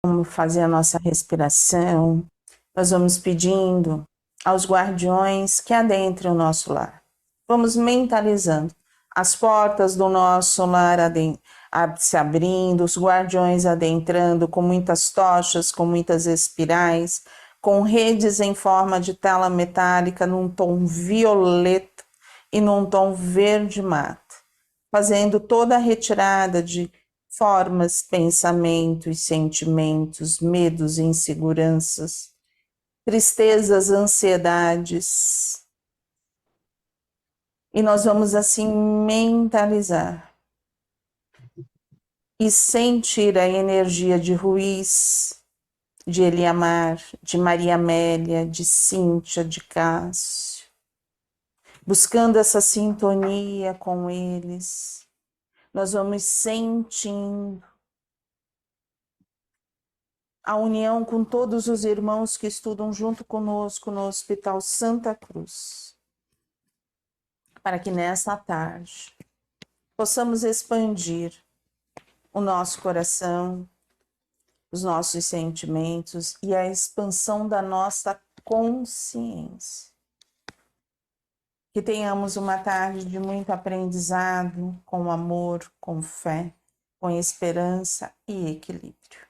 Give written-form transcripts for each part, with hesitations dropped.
Vamos fazer a nossa respiração. Nós vamos pedindo aos guardiões que adentrem o nosso lar. Vamos mentalizando as portas do nosso lar se abrindo, os guardiões adentrando com muitas tochas, com muitas espirais, com redes em forma de tela metálica num tom violeta e num tom verde mata, fazendo toda a retirada de formas, pensamentos, sentimentos, medos, inseguranças, tristezas, ansiedades. E nós vamos assim mentalizar e sentir a energia de Ruiz, de Eliamar, de Maria Amélia, de Cíntia, de Cássio, buscando essa sintonia com eles. Nós vamos sentindo a união com todos os irmãos que estudam junto conosco no Hospital Santa Cruz, para que nesta tarde possamos expandir o nosso coração, os nossos sentimentos e a expansão da nossa consciência. Que tenhamos uma tarde de muito aprendizado, com amor, com fé, com esperança e equilíbrio.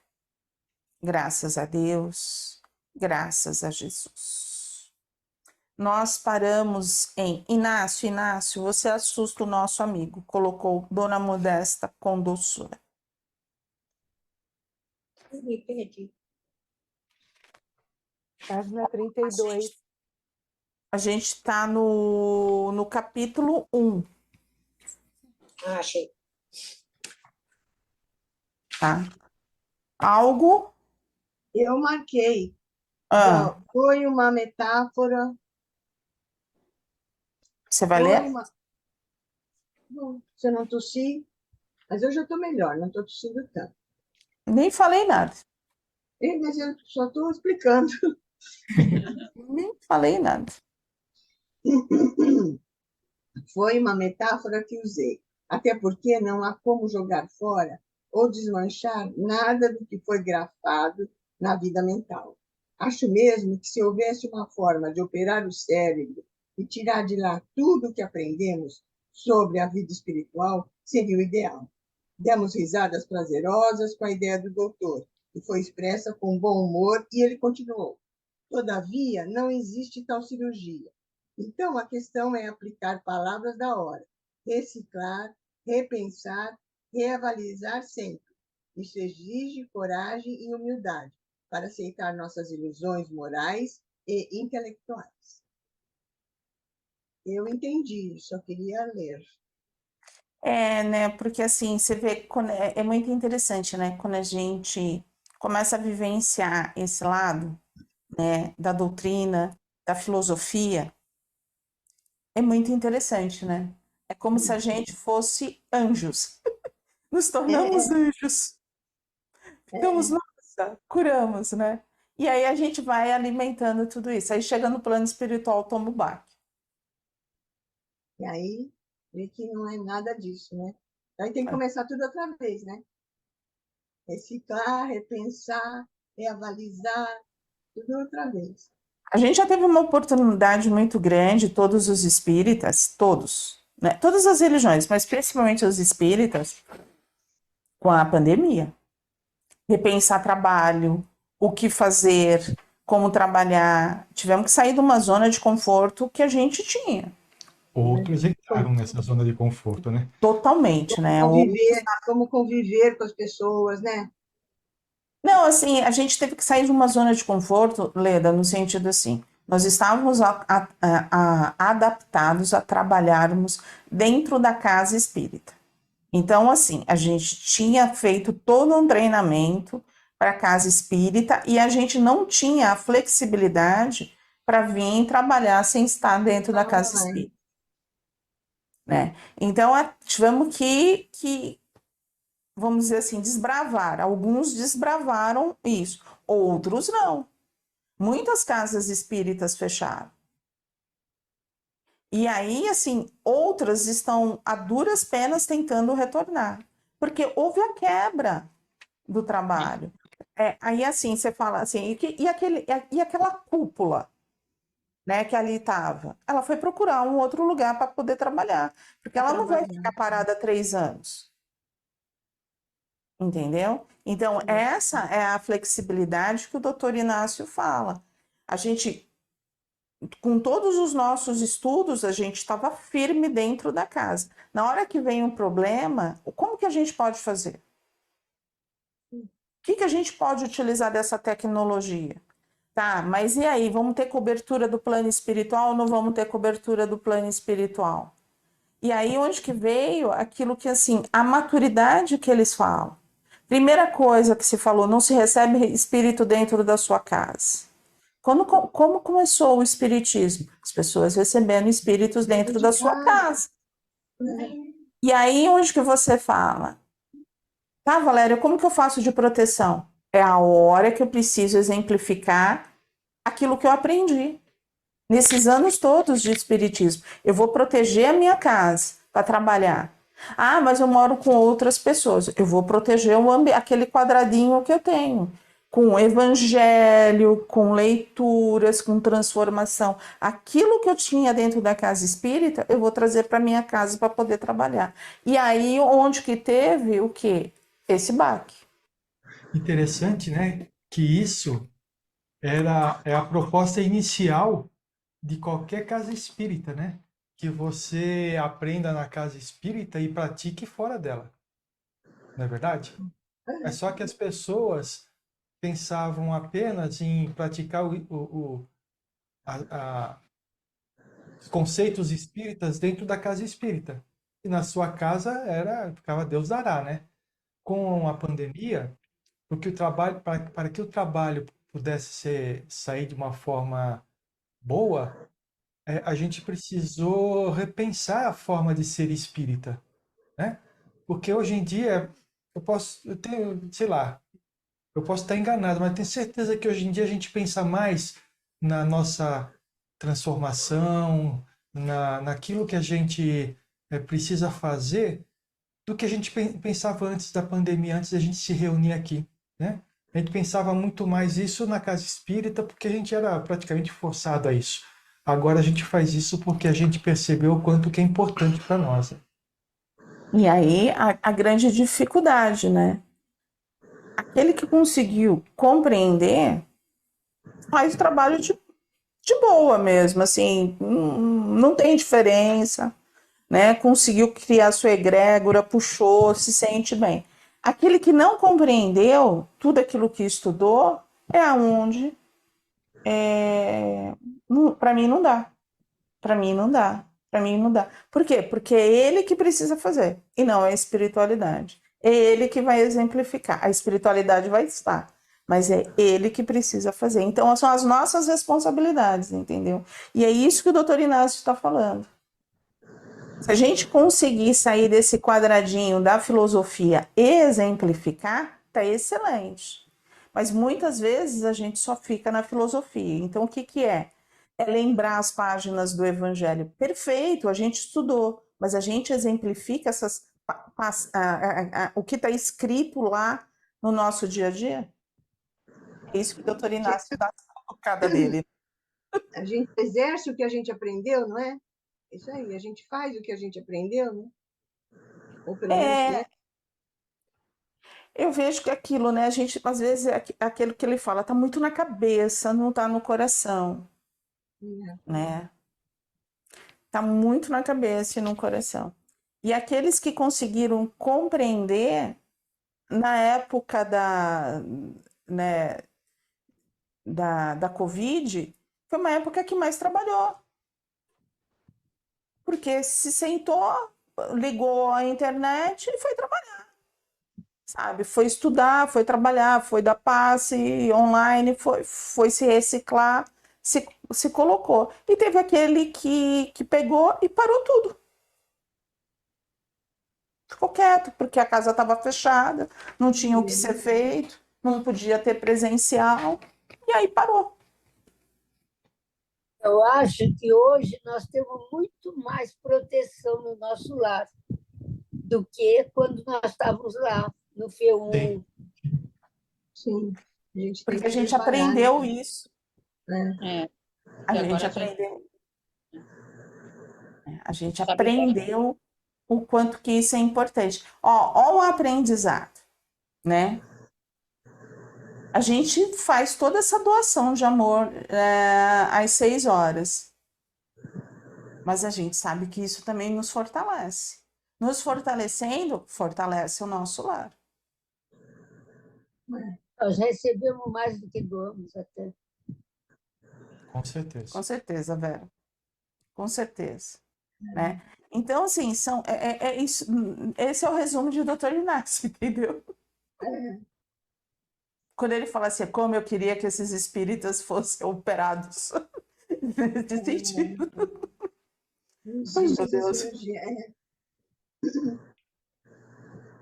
Graças a Deus, graças a Jesus. Nós paramos em Inácio. Inácio, você assusta o nosso amigo, colocou Dona Modesta com doçura. Me perdi. Página 32. A gente está no capítulo 1. Ah, achei. Tá? Algo? Eu marquei. Ah, Foi uma metáfora. você vai Foi ler? uma... Não, se eu não tossi, mas eu já estou melhor, não estou tossindo tanto. Nem falei nada. Mas eu só estou explicando. Nem falei nada. Foi uma metáfora que usei, até porque não há como jogar fora ou desmanchar nada do que foi grafado na vida mental. Acho mesmo que se houvesse uma forma de operar o cérebro e tirar de lá tudo o que aprendemos sobre a vida espiritual, seria o ideal. Demos risadas prazerosas com a ideia do doutor, que foi expressa com bom humor, e ele continuou. Todavia, não existe tal cirurgia. Então, a questão é aplicar palavras da hora, reciclar, repensar, reavalizar sempre. Isso exige coragem e humildade para aceitar nossas ilusões morais e intelectuais. Eu entendi, só queria ler. Né? Porque assim, você vê, é muito interessante, né? Quando a gente começa a vivenciar esse lado, né, da doutrina, da filosofia, é muito interessante, né? É como se a gente fosse anjos. Nos tornamos anjos. Ficamos, nossa, curamos, né? E aí a gente vai alimentando tudo isso. Aí chega no plano espiritual, toma o baque. E aí, vê que não é nada disso, né? Aí tem que começar tudo outra vez, né? Reciclar, repensar, reavalizar, tudo outra vez. A gente já teve uma oportunidade muito grande, todos os espíritas, todos, né? Todas as religiões, mas principalmente os espíritas, com a pandemia. Repensar trabalho, o que fazer, como trabalhar. Tivemos que sair de uma zona de conforto que a gente tinha. Outros entraram nessa zona de conforto, né? Totalmente, né? Como conviver com as pessoas, né? Não, assim, a gente teve que sair de uma zona de conforto, Leda, no sentido assim, nós estávamos adaptados a trabalharmos dentro da casa espírita. Então, assim, a gente tinha feito todo um treinamento para a casa espírita e a gente não tinha a flexibilidade para vir trabalhar sem estar dentro da casa espírita. Né? Então, tivemos que, vamos dizer assim, desbravar. Alguns desbravaram isso, outros não. Muitas casas espíritas fecharam. E aí, assim, outras estão a duras penas tentando retornar, porque houve a quebra do trabalho. aí assim, você fala assim, e aquela cúpula, né, que ali estava? Ela foi procurar um outro lugar para poder trabalhar, porque ela não vai trabalhar. ficar parada 3 anos, entendeu? Então, essa é a flexibilidade que o doutor Inácio fala. A gente, com todos os nossos estudos, a gente estava firme dentro da casa. Na hora que vem um problema, como que a gente pode fazer? O que a gente pode utilizar dessa tecnologia? Tá, mas e aí? Vamos ter cobertura do plano espiritual ou não vamos ter cobertura do plano espiritual? E aí, onde que veio aquilo que, assim, a maturidade que eles falam? Primeira coisa que se falou, não se recebe espírito dentro da sua casa. Como começou o espiritismo? As pessoas recebendo espíritos dentro da sua casa. E aí, onde que você fala? Tá, Valéria, como que eu faço de proteção? É a hora que eu preciso exemplificar aquilo que eu aprendi nesses anos todos de espiritismo. Eu vou proteger a minha casa para trabalhar. Ah, mas eu moro com outras pessoas. Eu vou proteger aquele quadradinho que eu tenho, com evangelho, com leituras, com transformação. Aquilo que eu tinha dentro da casa espírita, eu vou trazer para minha casa para poder trabalhar. E aí, onde que teve o quê? Esse baque. Interessante, né? Que isso é a proposta inicial de qualquer casa espírita, né? Que você aprenda na casa espírita e pratique fora dela. Não é verdade? É só que as pessoas pensavam apenas em praticar a- os conceitos espíritas dentro da casa espírita. E na sua casa ficava Deus dará, né? Com a pandemia, porque para que o trabalho pudesse sair de uma forma boa, a gente precisou repensar a forma de ser espírita, né? Porque hoje em dia eu tenho, sei lá, eu posso estar enganado, mas tenho certeza que hoje em dia a gente pensa mais na nossa transformação, naquilo que a gente precisa fazer, do que a gente pensava antes da pandemia, antes da gente se reunir aqui, né? A gente pensava muito mais isso na casa espírita, porque a gente era praticamente forçado a isso. Agora a gente faz isso porque a gente percebeu o quanto que é importante para nós, né? E aí a grande dificuldade, né? Aquele que conseguiu compreender faz o trabalho de boa mesmo, assim, não tem diferença, né? Conseguiu criar sua egrégora, puxou, se sente bem. Aquele que não compreendeu tudo aquilo que estudou é aonde para mim não dá. Para mim não dá. Para mim não dá. Por quê? Porque é ele que precisa fazer e não a espiritualidade. É ele que vai exemplificar. A espiritualidade vai estar, mas é ele que precisa fazer. Então são as nossas responsabilidades, entendeu? E é isso que o doutor Inácio está falando. Se a gente conseguir sair desse quadradinho da filosofia e exemplificar, tá excelente. Mas muitas vezes a gente só fica na filosofia. Então, o que que é? É lembrar as páginas do Evangelho. Perfeito, a gente estudou, mas a gente exemplifica o que está escrito lá no nosso dia a dia? É isso que o doutor Inácio dá a colocada dele. A gente exerce o que a gente aprendeu, não é? Isso aí, a gente faz o que a gente aprendeu, né? Ou pelo menos É, tenta. eu vejo que aquilo, né? A gente, às vezes, é aquilo que ele fala, tá muito na cabeça, não tá no coração, né? Tá muito na cabeça e no coração. E aqueles que conseguiram compreender na época né, da Covid, foi uma época que mais trabalhou, porque se sentou, ligou a internet e foi trabalhar, sabe? Foi estudar, foi trabalhar, foi dar passe online, foi se reciclar, se colocou. E teve aquele que pegou e parou tudo. Ficou quieto, porque a casa estava fechada, não tinha o que ser feito, não podia ter presencial, e aí parou. Eu acho que hoje nós temos muito mais proteção no nosso lar do que quando nós estávamos lá no Sim. F1. Sim. A gente tem Porque que a gente preparar, aprendeu né? isso. É, A e gente agora aprendeu. A gente sabe aprendeu o quanto que isso é importante. Ó o aprendizado, né? A gente faz toda essa doação de amor às 6 horas. Mas a gente sabe que isso também nos fortalece. Nos fortalecendo, fortalece o nosso lar. Nós recebemos mais do que doamos até. Com certeza. Com certeza, Vera. Com certeza. Né? Então, assim, isso, esse é o resumo de Dr. Inácio, entendeu? Quando ele fala assim, como eu queria que esses espíritas fossem operados nesse sentido. Não Ai, existe meu essa Deus. cirurgia.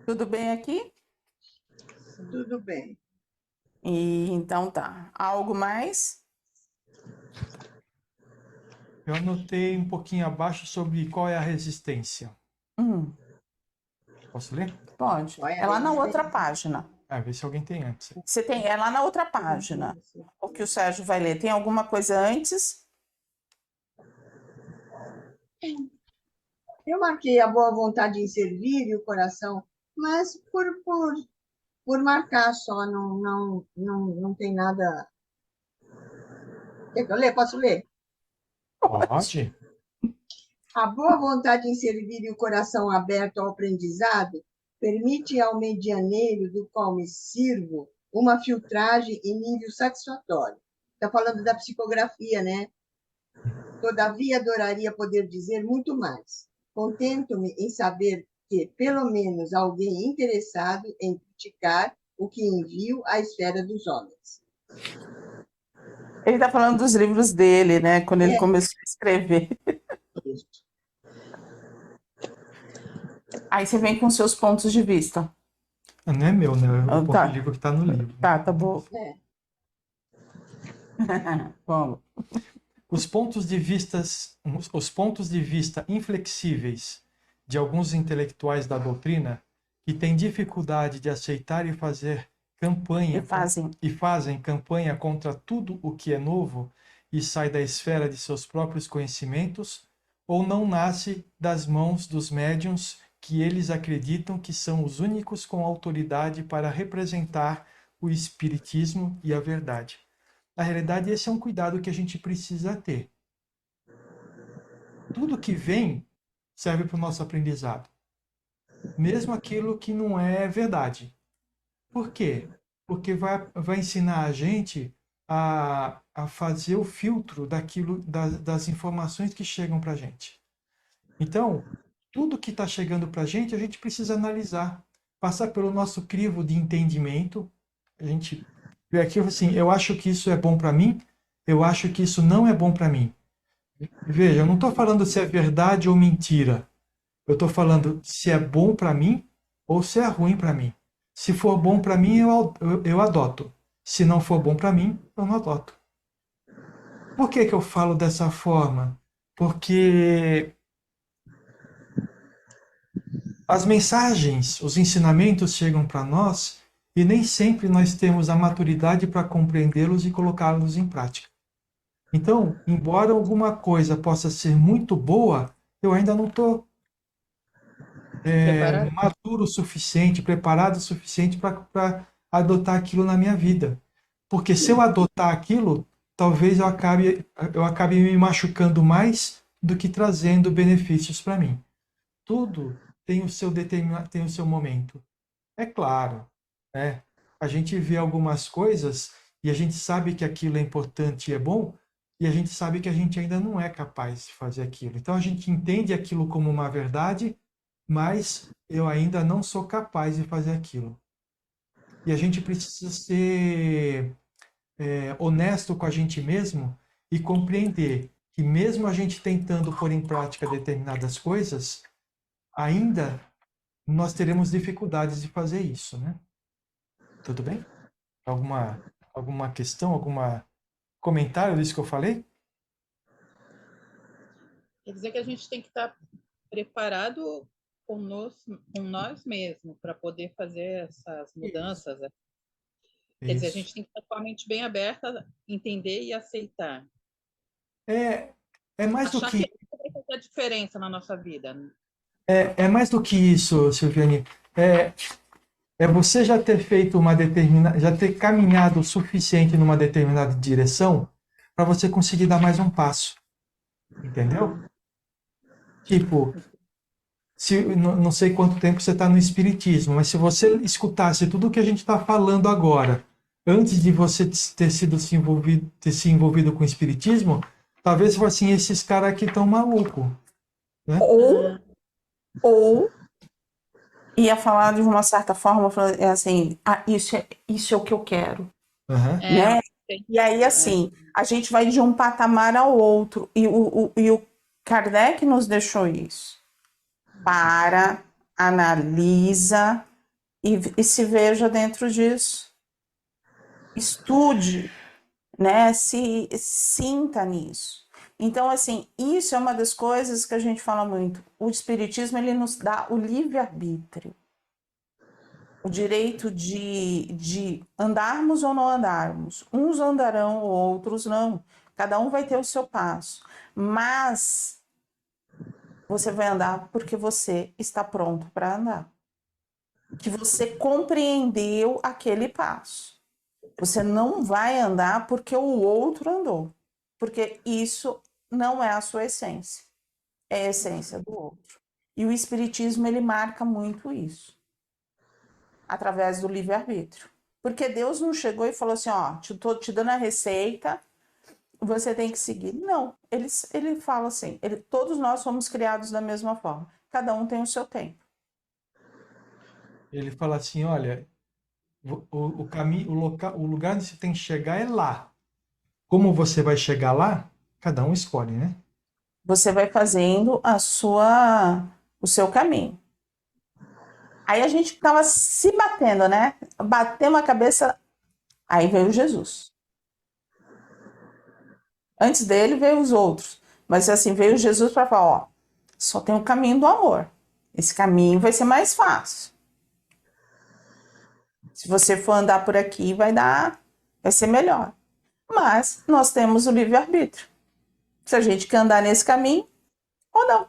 Tudo bem aqui? Tudo bem. E então tá. Algo mais? Eu anotei um pouquinho abaixo sobre qual é a resistência. Posso ler? Pode. Qual é É a lá na outra resistência? página. Ver se alguém tem antes. Você tem, é lá na outra página. O que o Sérgio vai ler. Tem alguma coisa antes? Eu marquei a boa vontade em servir e o coração, mas por marcar só, não tem nada. Quer que eu leia? Posso ler? Pode. A boa vontade em servir e o coração aberto ao aprendizado permite ao medianeiro do qual me sirvo uma filtragem em nível satisfatório. Está falando da psicografia, né? Todavia, adoraria poder dizer muito mais. Contento-me em saber que, pelo menos, alguém interessado em criticar o que envio à esfera dos homens. Ele está falando dos livros dele, né? Quando ele É. começou a escrever. Isso. Aí você vem com seus pontos de vista. Não é meu, né? É o Tá. livro que está no livro. Tá bom. É. Vamos. Os pontos de vista inflexíveis de alguns intelectuais da doutrina que têm dificuldade de aceitar e fazer campanha E fazem campanha contra tudo o que é novo e sai da esfera de seus próprios conhecimentos ou não nasce das mãos dos médiuns que eles acreditam que são os únicos com autoridade para representar o espiritismo e a verdade. Na realidade, esse é um cuidado que a gente precisa ter. Tudo que vem serve para o nosso aprendizado. Mesmo aquilo que não é verdade. Por quê? Porque vai ensinar a gente a fazer o filtro das informações que chegam para a gente. Então, tudo que está chegando para a gente precisa analisar. Passar pelo nosso crivo de entendimento. A gente vê aquilo assim, eu acho que isso é bom para mim, eu acho que isso não é bom para mim. Veja, eu não estou falando se é verdade ou mentira. Eu estou falando se é bom para mim ou se é ruim para mim. Se for bom para mim, eu adoto. Se não for bom para mim, eu não adoto. Por que eu falo dessa forma? Porque as mensagens, os ensinamentos chegam para nós e nem sempre nós temos a maturidade para compreendê-los e colocá-los em prática. Então, embora alguma coisa possa ser muito boa, eu ainda não estou maduro o suficiente, preparado o suficiente para adotar aquilo na minha vida. Porque se eu adotar aquilo, talvez eu acabe me machucando mais do que trazendo benefícios para mim. Tudo tem tem o seu momento. É claro, né? A gente vê algumas coisas e a gente sabe que aquilo é importante e é bom, e a gente sabe que a gente ainda não é capaz de fazer aquilo. Então a gente entende aquilo como uma verdade, mas eu ainda não sou capaz de fazer aquilo. E a gente precisa ser honesto com a gente mesmo e compreender que mesmo a gente tentando pôr em prática determinadas coisas, ainda nós teremos dificuldades de fazer isso, né? Tudo bem? Alguma questão, algum comentário disso que eu falei? Quer dizer que a gente tem que estar preparado com nós mesmos para poder fazer essas mudanças. Quer dizer, a Isso. gente tem que estar com a mente bem aberta, entender e aceitar. É mais do Achar que que vai fazer a diferença na nossa vida. é mais do que isso, Silviane. É, é você já ter feito uma determinada, já ter caminhado o suficiente numa determinada direção para você conseguir dar mais um passo, entendeu? Tipo, se não sei quanto tempo você está no espiritismo, mas se você escutasse tudo o que a gente está falando agora, antes de você ter se envolvido com o espiritismo, talvez fosse assim, esses caras aqui estão malucos, né? Ou ia falar de uma certa forma, é assim, isso é o que eu quero, Aham. né? Tem- E aí, assim, a gente vai de um patamar ao outro, e o Kardec nos deixou isso. Para, analisa e se veja dentro disso. Estude, né? Se sinta nisso. Então, assim, isso é uma das coisas que a gente fala muito. O Espiritismo, ele nos dá o livre-arbítrio. O direito de andarmos ou não andarmos. Uns andarão, outros não. Cada um vai ter o seu passo. Mas você vai andar porque você está pronto para andar. Que você compreendeu aquele passo. Você não vai andar porque o outro andou. Porque isso não é a sua essência. É a essência do outro. E o Espiritismo, ele marca muito isso. Através do livre-arbítrio. Porque Deus não chegou e falou assim, ó, tô te dando a receita, você tem que seguir. Não, ele fala assim, todos nós somos criados da mesma forma. Cada um tem o seu tempo. Ele fala assim, olha, o caminho, o lugar onde você tem que chegar é lá. Como você vai chegar lá, cada um escolhe, né? Você vai fazendo o seu caminho. Aí a gente ficava se batendo, né? Batemos a cabeça, aí veio Jesus. Antes dele veio os outros, mas assim, veio Jesus para falar, ó, só tem o caminho do amor. Esse caminho vai ser mais fácil. Se você for andar por aqui, vai ser melhor. Mas nós temos o livre-arbítrio. Se a gente quer andar nesse caminho ou não.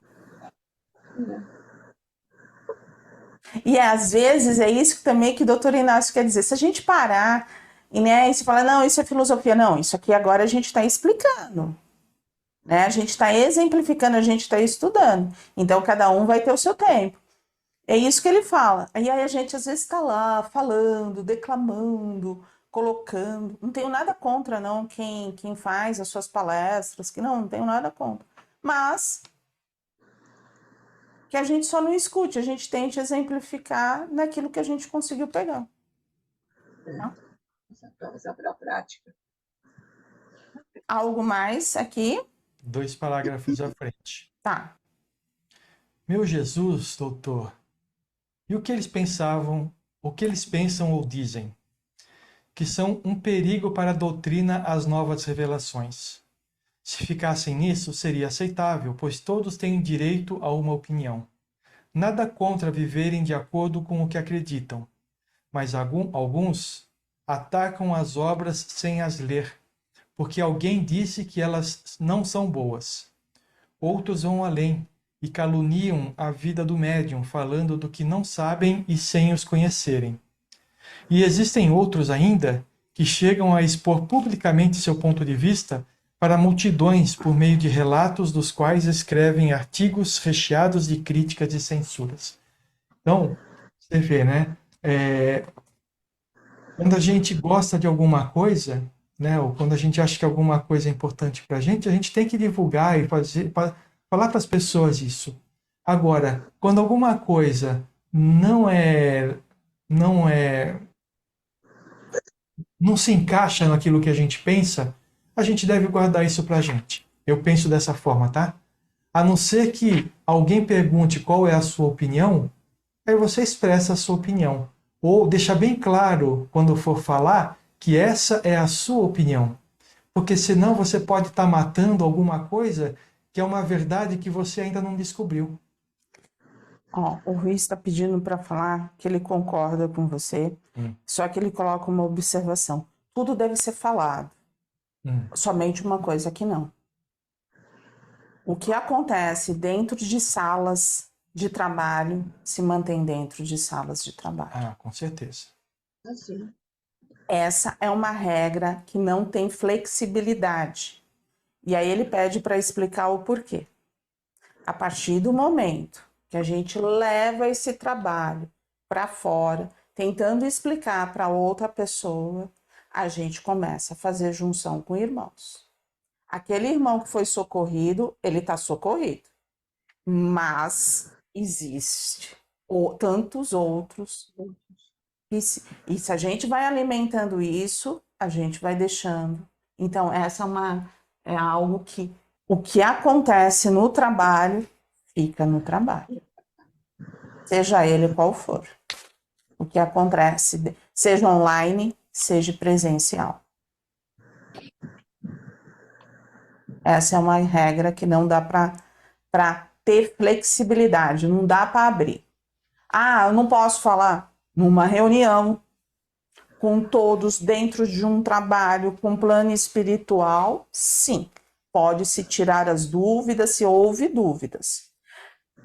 E às vezes é isso também que o doutor Inácio quer dizer. Se a gente parar e se falar, não, isso é filosofia, não, isso aqui agora a gente está explicando. Né? A gente está exemplificando, a gente está estudando. Então cada um vai ter o seu tempo. É isso que ele fala. E aí a gente às vezes está lá falando, declamando, colocando. Não tenho nada contra, não, quem faz as suas palestras, que não tenho nada contra. Mas que a gente só não escute, a gente tente exemplificar naquilo que a gente conseguiu pegar. Essa para a prática. Algo mais aqui? 2 parágrafos à frente. Tá. Meu Jesus, doutor, e o que eles pensavam, o que eles pensam ou dizem? Que são um perigo para a doutrina as novas revelações. Se ficassem nisso, seria aceitável, pois todos têm direito a uma opinião. Nada contra viverem de acordo com o que acreditam, mas alguns atacam as obras sem as ler, porque alguém disse que elas não são boas. Outros vão além e caluniam a vida do médium, falando do que não sabem e sem os conhecerem. E existem outros ainda que chegam a expor publicamente seu ponto de vista para multidões por meio de relatos dos quais escrevem artigos recheados de críticas e censuras. Então, você vê, né? Quando a gente gosta de alguma coisa, né, ou quando a gente acha que alguma coisa é importante para a gente tem que divulgar e falar para as pessoas isso. Agora, quando alguma coisa não se encaixa naquilo que a gente pensa, a gente deve guardar isso para a gente. Eu penso dessa forma, tá? A não ser que alguém pergunte qual é a sua opinião, aí você expressa a sua opinião. Ou deixa bem claro, quando for falar, que essa é a sua opinião. Porque senão você pode estar matando alguma coisa que é uma verdade que você ainda não descobriu. Ó, o Rui está pedindo para falar que ele concorda com você, só que ele coloca uma observação. Tudo deve ser falado, somente uma coisa que não. O que acontece dentro de salas de trabalho se mantém dentro de salas de trabalho. Ah, com certeza. Assim. Essa é uma regra que não tem flexibilidade. E aí ele pede para explicar o porquê. A partir do momento que a gente leva esse trabalho para fora, tentando explicar para outra pessoa, a gente começa a fazer junção com irmãos. Aquele irmão que foi socorrido, ele está socorrido. Mas existe tantos outros. E se a gente vai alimentando isso, a gente vai deixando. Então, essa é algo que o que acontece no trabalho, fica no trabalho. Seja ele qual for. O que acontece, seja online, seja presencial. Essa é uma regra que não dá para ter flexibilidade, não dá para abrir. Ah, eu não posso falar numa reunião com todos dentro de um trabalho com plano espiritual, sim. Pode-se tirar as dúvidas, se houve dúvidas.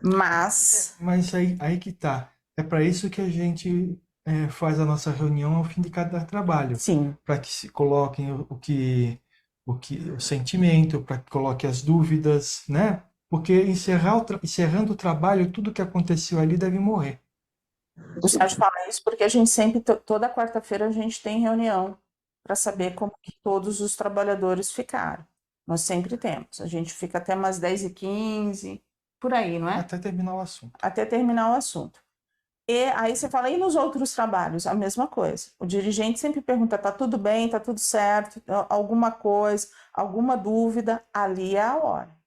Mas aí que tá. É para isso que a gente faz a nossa reunião ao fim de cada trabalho. sim, Para que se coloquem o sentimento, para que coloque as dúvidas, né? Porque encerrando o trabalho, tudo que aconteceu ali deve morrer. o Sérgio fala isso porque a gente sempre, toda quarta-feira, a gente tem reunião para saber como que todos os trabalhadores ficaram. Nós sempre temos. A gente fica até umas 10h15, por aí, não é? Até terminar o assunto. Até terminar o assunto. E aí você fala, e nos outros trabalhos? A mesma coisa. O dirigente sempre pergunta, tá tudo bem, tá tudo certo, alguma coisa, alguma dúvida, ali é a hora.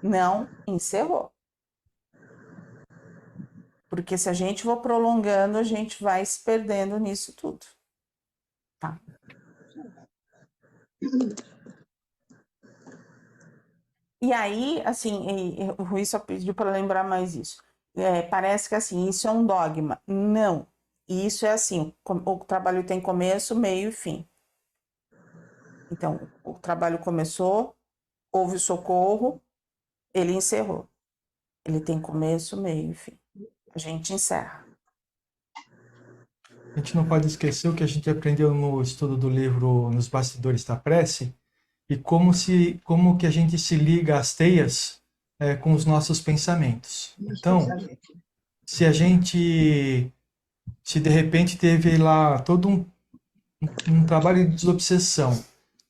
Não, encerrou. Porque se a gente for prolongando, a gente vai se perdendo nisso tudo. Tá? E aí, assim, o Rui só pediu para lembrar mais isso. Parece que assim, isso é um dogma. Não. Isso é assim, o trabalho tem começo, meio e fim. Então, o trabalho começou, houve socorro, ele encerrou. Ele tem começo, meio e fim. A gente encerra. A gente não pode esquecer o que a gente aprendeu no estudo do livro Nos Bastidores da Prece e como que a gente se liga às teias com os nossos pensamentos. Então, se de repente teve lá todo um trabalho de desobsessão,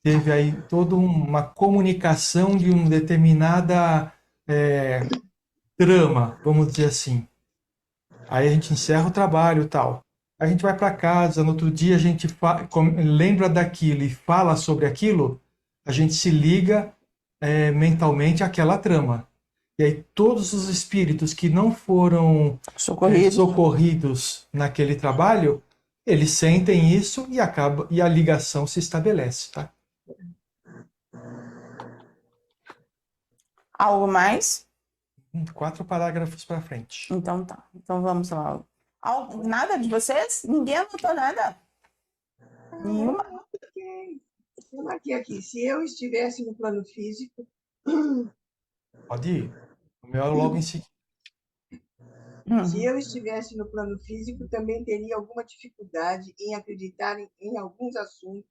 teve aí toda uma comunicação de uma determinada trama, vamos dizer assim. Aí a gente encerra o trabalho e tal. A gente vai para casa, no outro dia a gente lembra daquilo e fala sobre aquilo, a gente se liga mentalmente àquela trama. E aí todos os espíritos que não foram socorridos naquele trabalho, eles sentem isso e a ligação se estabelece, tá? Algo mais? 4 parágrafos para frente. Então tá. Então vamos lá. Nada de vocês? Ninguém anotou nada? Nenhuma? Eu marquei aqui. Se eu estivesse no plano físico. Pode ir. O meu é logo em seguida. Se eu estivesse no plano físico, também teria alguma dificuldade em acreditar em alguns assuntos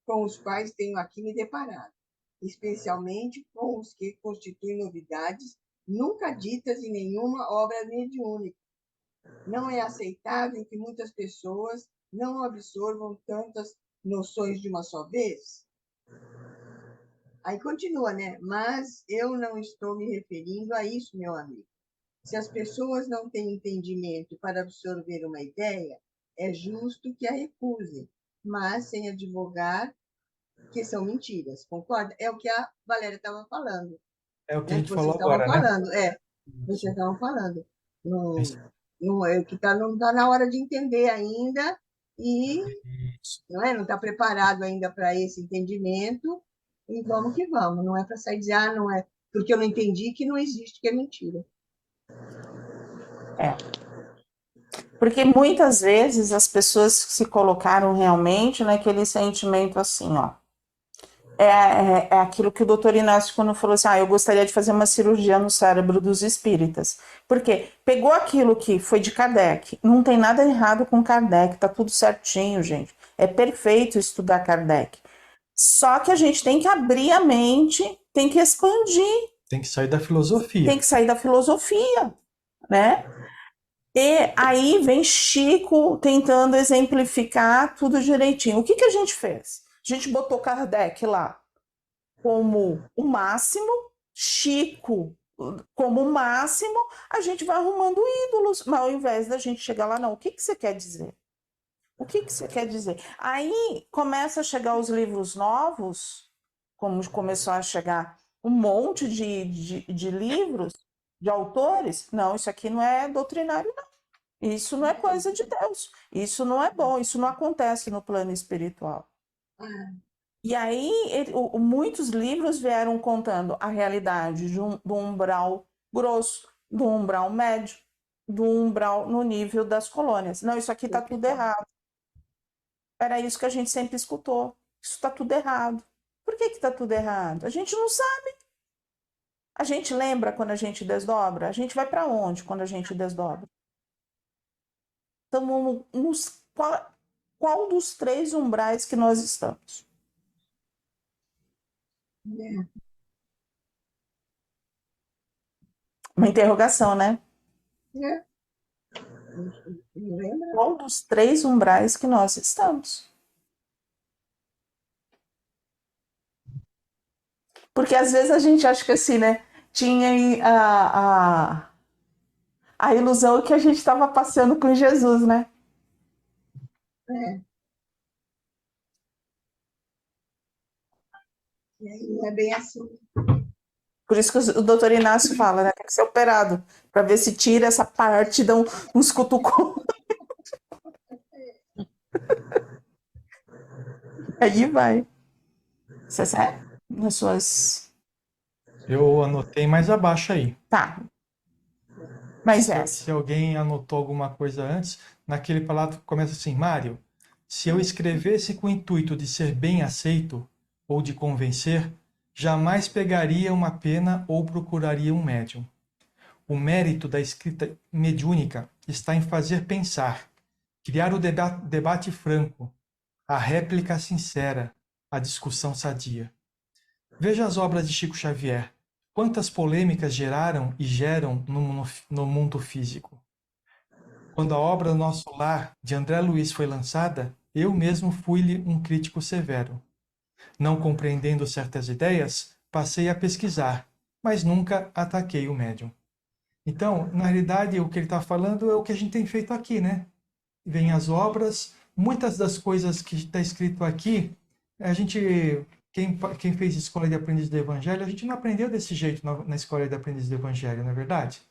com os quais tenho aqui me deparado, especialmente com os que constituem novidades nunca ditas em nenhuma obra mediúnica. Não é aceitável que muitas pessoas não absorvam tantas noções de uma só vez? Aí continua, né? Mas eu não estou me referindo a isso, meu amigo. Se as pessoas não têm entendimento para absorver uma ideia, é justo que a recusem, mas sem advogar que são mentiras. Concorda? É o que a Valéria estava falando. É o que a gente falou agora, né? Vocês estavam falando. Não está na hora de entender ainda e não está preparado ainda para esse entendimento. E vamos que vamos. Não é para sair dizer, não é porque eu não entendi que não existe, que é mentira. É. Porque muitas vezes as pessoas se colocaram realmente naquele sentimento assim, ó. É aquilo que o doutor Inácio, quando falou assim, eu gostaria de fazer uma cirurgia no cérebro dos espíritas. Por quê? Pegou aquilo que foi de Kardec. Não tem nada errado com Kardec, tá tudo certinho, gente. É perfeito estudar Kardec. Só que a gente tem que abrir a mente, tem que expandir, Tem que sair da filosofia. tem que sair da filosofia, né? E aí vem Chico tentando exemplificar tudo direitinho. O que que a gente fez? A gente botou Kardec lá como o máximo, Chico como o máximo, a gente vai arrumando ídolos, mas ao invés da gente chegar lá, não, o que que você quer dizer? O que que você quer dizer? Aí começa a chegar os livros novos, como começou a chegar um monte de livros, de autores. Não, isso aqui não é doutrinário, não. Isso não é coisa de Deus. Isso não é bom, isso não acontece no plano espiritual. E aí, muitos livros vieram contando a realidade do umbral grosso, do umbral médio, do umbral no nível das colônias. Não, isso aqui está tudo errado. Era isso que a gente sempre escutou. Isso está tudo errado. Por que está tudo errado? A gente não sabe. A gente lembra quando a gente desdobra? A gente vai para onde quando a gente desdobra? Estamos qual dos 3 umbrais que nós estamos? Uma interrogação, né? Lembra? Qual dos 3 umbrais que nós estamos? Porque às vezes a gente acha que assim, né? Tinha a ilusão que a gente estava passeando com Jesus, né? Não é bem assim. Por isso que o doutor Inácio fala, né? Tem que ser operado para ver se tira essa parte, dá uns cutucões. Aí vai. Você sabe? Nas suas. Eu anotei mais abaixo aí. Tá. Mas Se alguém anotou alguma coisa antes, naquele palavra começa assim, Mário, se eu escrevesse com o intuito de ser bem aceito ou de convencer, jamais pegaria uma pena ou procuraria um médium. O mérito da escrita mediúnica está em fazer pensar, criar o debate franco, a réplica sincera, a discussão sadia. Veja as obras de Chico Xavier. Quantas polêmicas geraram e geram no mundo físico. Quando a obra Nosso Lar, de André Luiz, foi lançada, eu mesmo fui-lhe um crítico severo. Não compreendendo certas ideias, passei a pesquisar, mas nunca ataquei o médium. Então, na realidade, o que ele está falando é o que a gente tem feito aqui, né? Vem as obras, muitas das coisas que está escrito aqui, a gente, quem fez escola de aprendiz do Evangelho, a gente não aprendeu desse jeito na escola de aprendiz do Evangelho, não é verdade?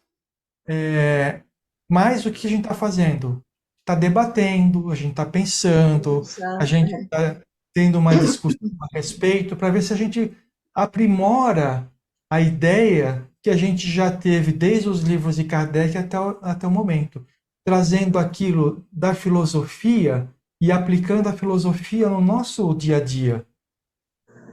Mas o que a gente está fazendo? Está debatendo, a gente está pensando, a gente está tendo uma discussão a respeito para ver se a gente aprimora a ideia que a gente já teve desde os livros de Kardec até o momento, trazendo aquilo da filosofia e aplicando a filosofia no nosso dia a dia,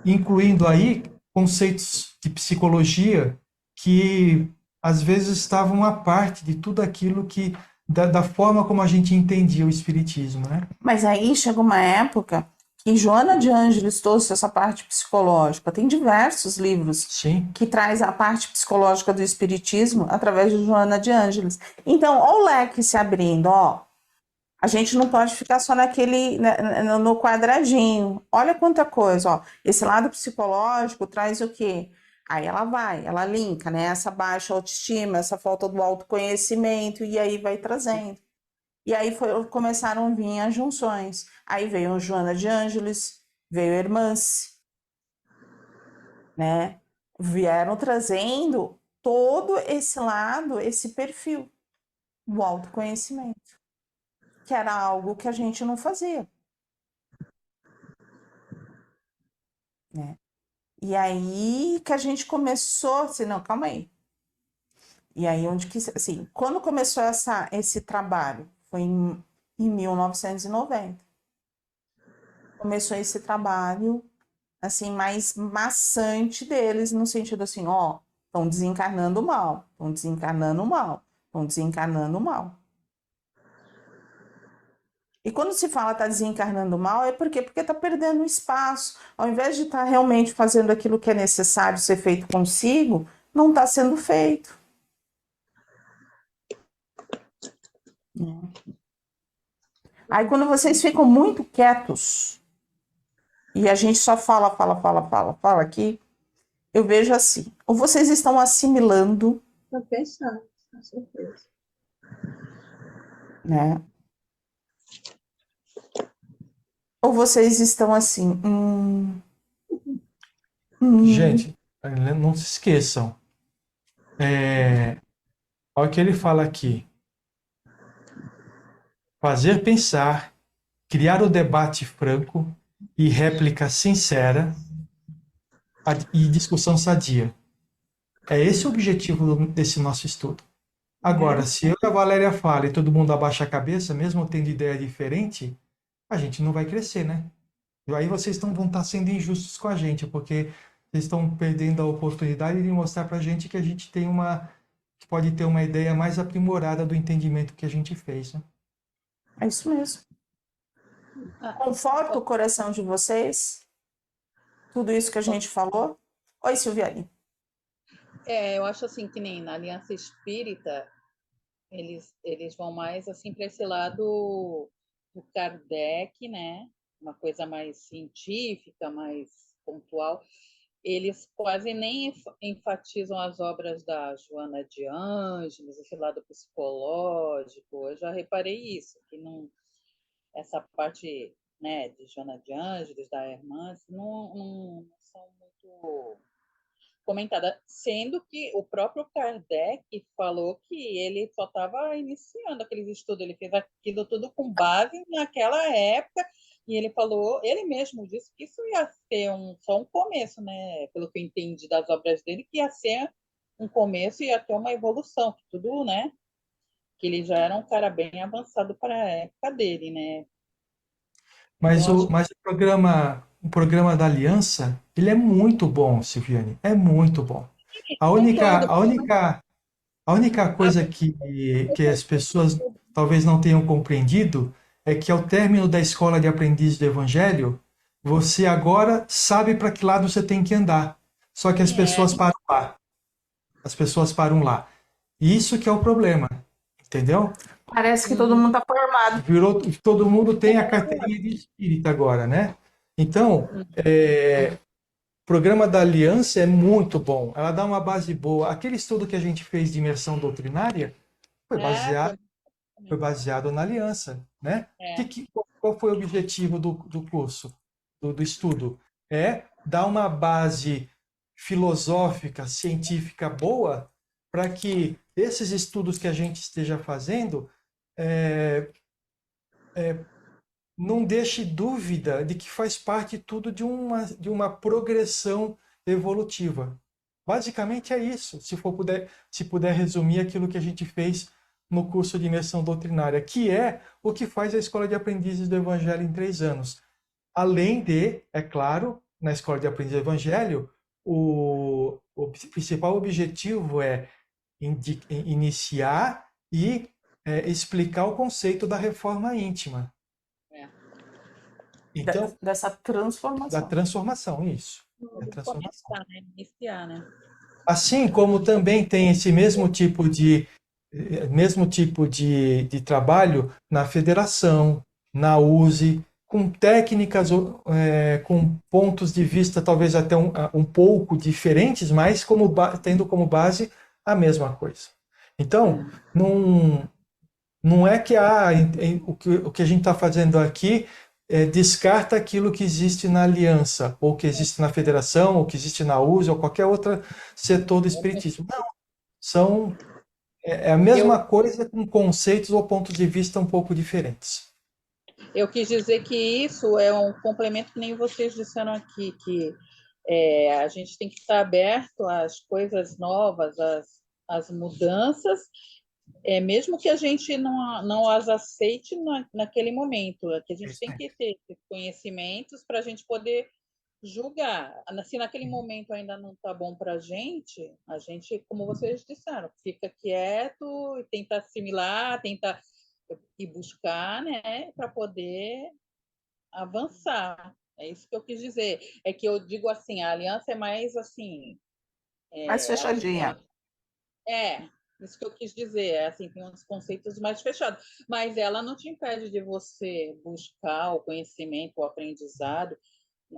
incluindo aí conceitos de psicologia que às vezes estavam à parte de tudo aquilo que da forma como a gente entendia o espiritismo, né? Mas aí chega uma época que Joana de Ângeles trouxe essa parte psicológica. Tem diversos livros Sim. que traz a parte psicológica do espiritismo através de Joana de Ângeles. Então, ó o leque se abrindo, ó. A gente não pode ficar só no quadradinho. Olha quanta coisa, ó. Esse lado psicológico traz o quê? Aí ela linka, né? Essa baixa autoestima, essa falta do autoconhecimento, e aí vai trazendo. E aí começaram a vir as junções. Aí veio Joana de Ângeles, veio Hermance, né? Vieram trazendo todo esse lado, esse perfil do autoconhecimento, que era algo que a gente não fazia, né? E aí que a gente começou assim, não, calma aí. E aí, assim, quando começou esse trabalho? Foi em 1990. Começou esse trabalho, assim, mais maçante deles, no sentido assim, ó, estão desencarnando mal, estão desencarnando mal, estão desencarnando mal. E quando se fala tá desencarnando mal, é porque tá perdendo espaço. Ao invés de estar realmente fazendo aquilo que é necessário ser feito consigo, não está sendo feito. Aí quando vocês ficam muito quietos e a gente só fala aqui, eu vejo assim, ou vocês estão assimilando, Estou pensando, com certeza. né? Ou vocês estão assim, Gente, não se esqueçam. Olha o que ele fala aqui. Fazer pensar, criar o debate franco e réplica sincera e discussão sadia. É esse o objetivo desse nosso estudo. Agora, se eu e a Valéria fala e todo mundo abaixa a cabeça, mesmo tendo ideia diferente, a gente não vai crescer, né? E aí vocês vão estar sendo injustos com a gente, porque vocês estão perdendo a oportunidade de mostrar para a gente que a gente que pode ter uma ideia mais aprimorada do entendimento que a gente fez, né? é isso mesmo. Conforta o coração de vocês, tudo isso que a gente falou. Oi, Silviane. Eu acho assim que nem na Aliança Espírita, eles vão mais assim para esse lado do Kardec, né? Uma coisa mais científica, mais pontual. Eles quase nem enfatizam as obras da Joana de Ângeles, esse lado psicológico. Eu já reparei isso, que não, essa parte, né, de Joana de Ângeles, da Hermance, não são muito comentada, sendo que o próprio Kardec falou que ele só estava iniciando aqueles estudos, ele fez aquilo tudo com base naquela época, e ele falou, ele mesmo disse que isso ia ser só um começo, né? Pelo que eu entendi das obras dele, que ia ser um começo e ia ter uma evolução, que tudo, né? Que ele já era um cara bem avançado para a época dele, né? Mas Então, acho o programa da Aliança, ele é muito bom, Silviane, é muito bom. que A nem única, todo. a única, a única coisa que as pessoas talvez não tenham compreendido é que ao término da escola de aprendiz do Evangelho, você agora sabe para que lado você tem que andar. Só que as pessoas param lá. As pessoas param lá. E isso que é o problema, entendeu? Parece que todo mundo está formado. Virou, todo mundo tem a carteirinha de espírita agora, né? Então, o programa da Aliança é muito bom. Ela dá uma base boa. Aquele estudo que a gente fez de imersão doutrinária foi baseado na Aliança, né? Qual foi o objetivo do curso, do estudo? É dar uma base filosófica, científica boa para que esses estudos que a gente esteja fazendo não deixe dúvida de que faz parte tudo de uma progressão evolutiva. Basicamente é isso, se puder resumir aquilo que a gente fez no curso de imersão doutrinária, que é o que faz a Escola de Aprendizes do Evangelho em 3 anos. Além de, é claro, na Escola de Aprendizes do Evangelho, o principal objetivo é iniciar e explicar o conceito da reforma íntima. Então, Dessa transformação. da transformação, isso. É transformação. Começar, né? Iniciar, né? Assim como também tem esse mesmo tipo de trabalho na federação, na USE, com técnicas, com pontos de vista talvez até um pouco diferentes, mas tendo como base a mesma coisa. Então, não é que o que a gente está fazendo aqui descarta aquilo que existe na aliança, ou que existe na federação, ou que existe na USE, ou qualquer outro setor do espiritismo. Não, é a mesma coisa com conceitos ou pontos de vista um pouco diferentes. Eu quis dizer que isso é um complemento que nem vocês disseram aqui, que a gente tem que estar aberto às coisas novas, as mudanças, mesmo que a gente não as aceite naquele momento, é que a gente tem que ter conhecimentos para a gente poder julgar. Se naquele momento ainda não está bom para a gente, como vocês disseram, fica quieto e tenta assimilar, tenta ir buscar, né, para poder avançar. É isso que eu quis dizer. É que eu digo assim, a aliança é mais assim, Mais fechadinha. isso que eu quis dizer, assim, tem uns conceitos mais fechados, mas ela não te impede de você buscar o conhecimento, o aprendizado.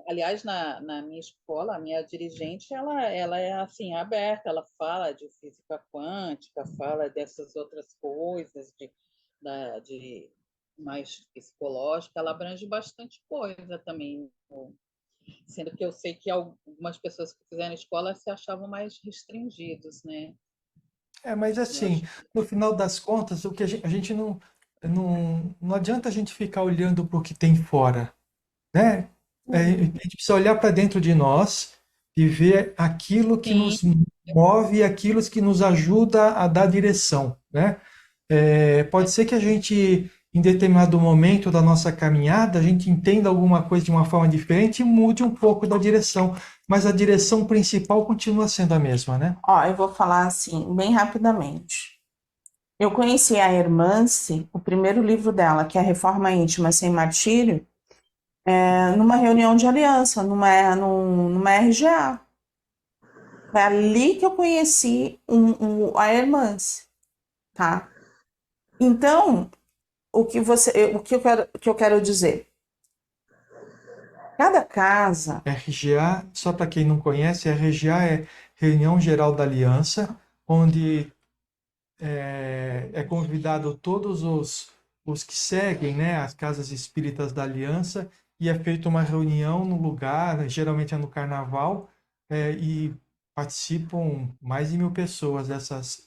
Aliás, na minha escola, a minha dirigente, ela é assim, aberta, ela fala de física quântica, fala dessas outras coisas, de mais psicológica, ela abrange bastante coisa também, sendo que eu sei que algumas pessoas que fizeram escola se achavam mais restringidos, né? Mas Eu assim, acho. no final das contas, o que a gente não adianta a gente ficar olhando para o que tem fora, né? A gente precisa olhar para dentro de nós e ver aquilo que Sim, nos move e aquilo que nos ajuda a dar direção, né? Pode ser que a gente, em determinado momento da nossa caminhada, a gente entenda alguma coisa de uma forma diferente e mude um pouco da direção, mas a direção principal continua sendo a mesma, né? Ó, eu vou falar assim, bem rapidamente. Eu conheci a Hermance, o primeiro livro dela, que é a Reforma Íntima Sem Martírio, numa reunião de aliança, numa RGA. Foi ali que eu conheci a Hermance, tá? Então, o que eu quero dizer? Cada casa, RGA, só para quem não conhece, RGA é Reunião Geral da Aliança, onde é convidado todos os que seguem, né, as casas espíritas da Aliança, e é feita uma reunião no lugar, geralmente é no Carnaval, e participam mais de 1.000 pessoas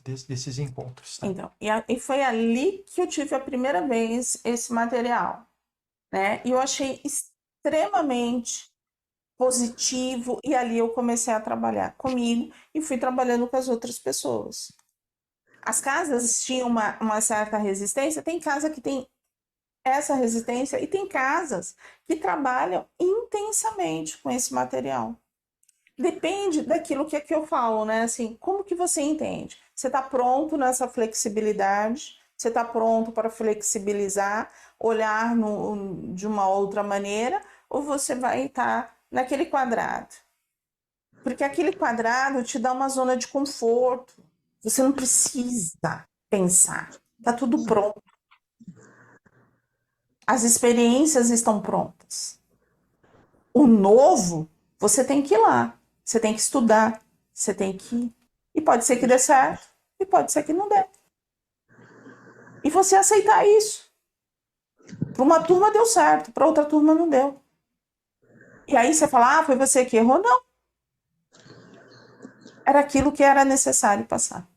desses encontros. Tá? então, e foi ali que eu tive a primeira vez esse material, né? E eu achei extremamente positivo, e ali eu comecei a trabalhar comigo e fui trabalhando com as outras pessoas. As casas tinham uma certa resistência, tem casa que tem essa resistência e tem casas que trabalham intensamente com esse material. Depende daquilo que eu falo, né? Assim, como que você entende? Você está pronto nessa flexibilidade? Você está pronto para flexibilizar, olhar de uma outra maneira? Ou você vai estar naquele quadrado? Porque aquele quadrado te dá uma zona de conforto. Você não precisa pensar. Está tudo pronto. As experiências estão prontas. O novo, você tem que ir lá. Você tem que estudar. Você tem que ir. E pode ser que dê certo. E pode ser que não dê. E você aceitar isso. Para uma turma deu certo. Para outra turma não deu. E aí você fala, foi você que errou? Não. Era aquilo que era necessário passar.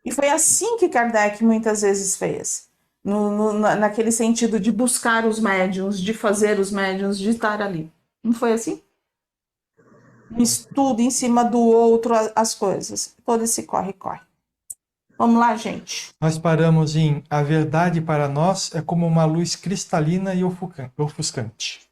E foi assim que Kardec muitas vezes fez. Naquele sentido de buscar os médiuns, de fazer os médiuns, de estar ali. Não foi assim? Um estudo em cima do outro, as coisas. Todo esse corre-corre. Vamos lá, gente. Nós paramos em: a verdade para nós é como uma luz cristalina e ofuscante.